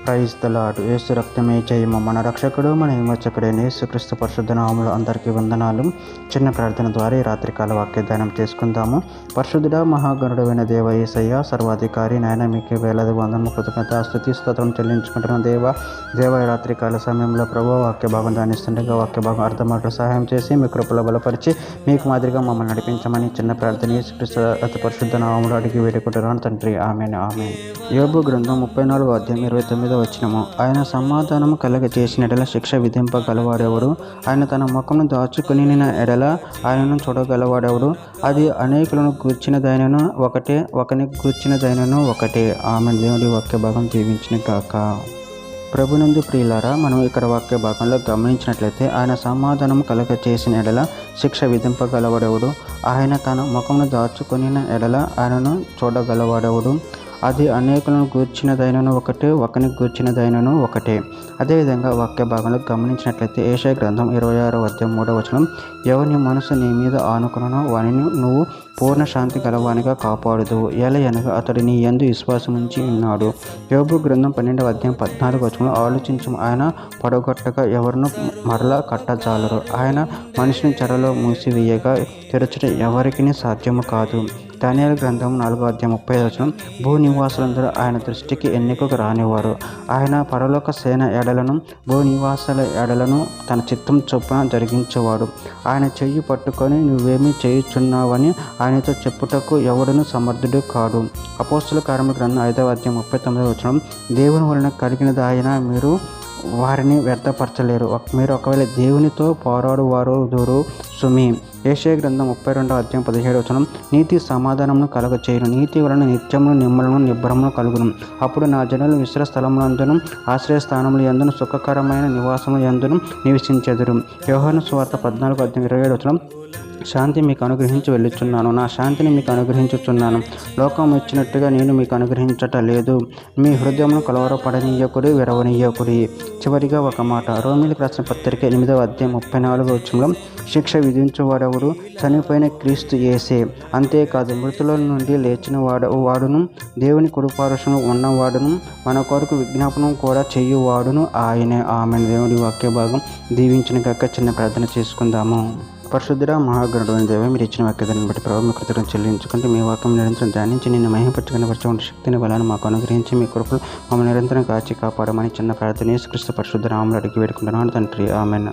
Praise the lord. యేసు రక్తమే జయము. మన రక్షకుడు మన విమోచకుడైన యేసుక్రీస్తు పరిశుద్ధ నామములో అందరికీ వందనాలు. చిన్న ప్రార్థన ద్వారా ఈ రాత్రికాల వాక్యదానం చేసుకుందాము. పరిశుద్ధుడా మహాగణుడైన దేవ యేసయ్య సర్వాధికారి నాయన మీకు వేలాది వందనము కృతజ్ఞత స్తుతి స్తోత్రం చెల్లించుకుంటున్న దేవ ఈ రాత్రికాల సమయంలో ప్రభు వాక్య భాగం దానిస్తుండగా వాక్య భాగం అర్థమాటలు సహాయం చేసి మీ కృపలో బలపరిచి మీకు మాదిరిగా మమ్మల్ని నడిపించమని చిన్న ప్రార్థన యేసుక్రీస్తు అతి పరిశుద్ధ నామములో అడిగి వేడుకుంటున్నాను తండ్రి. ఆమేన్ ఆమేన్. యోబు గ్రంథం 34వ అధ్యాయం 29వ వచనము. ఆయన సమాధానము కలగజేసిన ఎడల శిక్ష విధింపగలవాడెవడు? ఆయన తన ముఖమును దాచుకునిన ఎడల ఆయనను చూడగలవాడెవడు? అది అనేకులను గూర్చినదైనను ఒకటే, ఒకనికి గూర్చినదైనను ఒకటే. ఆమె దేవుడి వాక్య భాగం దీవించిన గాక. ప్రభునందు ప్రియులారా, మనం ఇక్కడ వాక్య భాగంలో గమనించినట్లయితే ఆయన సమాధానం కలగచేసిన ఎడల శిక్ష విధింపగలవాడెవడు? ఆయన తన ముఖమును దాచుకునిన ఎడల ఆయనను చూడగలవాడెవడు? అది అనేకులను గూర్చినదైనను ఒకటే, ఒకనికి గూర్చినదైనను ఒకటే. అదేవిధంగా వాక్య భాగంలో గమనించినట్లయితే యెషయా గ్రంథం 26వ అధ్యాయం 3వ వచనం, ఎవని మనసు నీ మీద ఆనుకునో వానిని నువ్వు పూర్ణ శాంతి గలవానిగా కాపాడుదు, ఎలయనగా అతడు నీ యందు విశ్వాసం ఉంచి ఉన్నాడు. యోబు గ్రంథం 12వ అధ్యాయం 14వ వచనం, ఆలోచించు, ఆయన పడగొట్టగా ఎవరిను మరలా కట్టజాలరు, ఆయన మనిషిని చెరలో మూసివేయగా తెరచుట ఎవరికి సాధ్యము కాదు. దానియేలు గ్రంథం 4వ అధ్యాయం 35వ వచనం, భూ నివాసులందరూ ఆయన దృష్టికి ఎన్నికకు రానివారు, ఆయన పరలోక సేన ఎడలను భూ నివాసాల ఎడలను తన చిత్తం చొప్పున జరిగించేవాడు. ఆయన చెయ్యి పట్టుకొని నువ్వేమీ చేయుచున్నావని ఆయనతో చెప్పుటకు ఎవడును సమర్థుడు కాడు. అపోస్తుల కార్యముల గ్రంథం 5వ అధ్యాయం 39వ వచనం, దేవుని వలన కలిగినది ఆయన, మీరు వారిని వ్యర్థపరచలేరు, మీరు ఒకవేళ దేవునితో పోరాడువారు దూరు సుమి. యెషయా గ్రంథం 32వ అధ్యాయం 17వ వచనం, నీతి సమాధానమును కలగచేయును, నీతి వలన నిత్యమును నిమ్మలను నిబ్బరమును కలుగును, అప్పుడు నా జనులు విశ్ర స్థలములందును ఆశ్రయస్థానముల యందును సుఖకరమైన నివాసముల యందును నివసించెదరు. యోహాను సువార్త 14వ అధ్యాయం 27వ వచనం, శాంతి మీకు అనుగ్రహించి వెళ్ళుచున్నాను, నా శాంతిని మీకు అనుగ్రహించుచున్నాను, లోకం ఇచ్చినట్టుగా నేను మీకు అనుగ్రహించట లేదు, మీ హృదయమును కలవరపడనీయకుడి, విరవనీయకుడి. చివరిగా ఒక మాట, రోమీయులకు రాసిన పత్రిక 8వ అధ్యాయం 34వ వచనంలో, శిక్ష విధించువాడెవడు? చనిపోయిన క్రీస్తు యేసే. అంతేకాదు, మృతుల నుండి లేచిన వాడును దేవుని కుడిపార్శ్వమున ఉన్నవాడును మన కొరకు విజ్ఞాపనం కూడా చేయువాడును ఆయనే. ఆమె దేవుడి వాక్య భాగం దీవించిన గాక. చిన్న ప్రార్థన చేసుకుందాము. పరిశుద్ధుడా మహాగణుడైన దేవ, మీరు ఇచ్చిన వాక్యాన్ని బట్టి ప్రభావ మీ కృతజ్ఞతలు చెల్లించుకుంటే మీ వాక్యం నిరంతరం ధ్యానించి నిన్ను మహిమపరచుకునే శక్తిని బలాన్ని మాకు అనుగ్రహించి మీ కృపలు మమ్మల్ని నిరంతరం కాచి కాపాడమని చిన్న ప్రార్థన యేసుక్రీస్తు పరిశుద్ధ నామములో అడిగి వేడుకుంటున్నాను తండ్రి. ఆమేన్.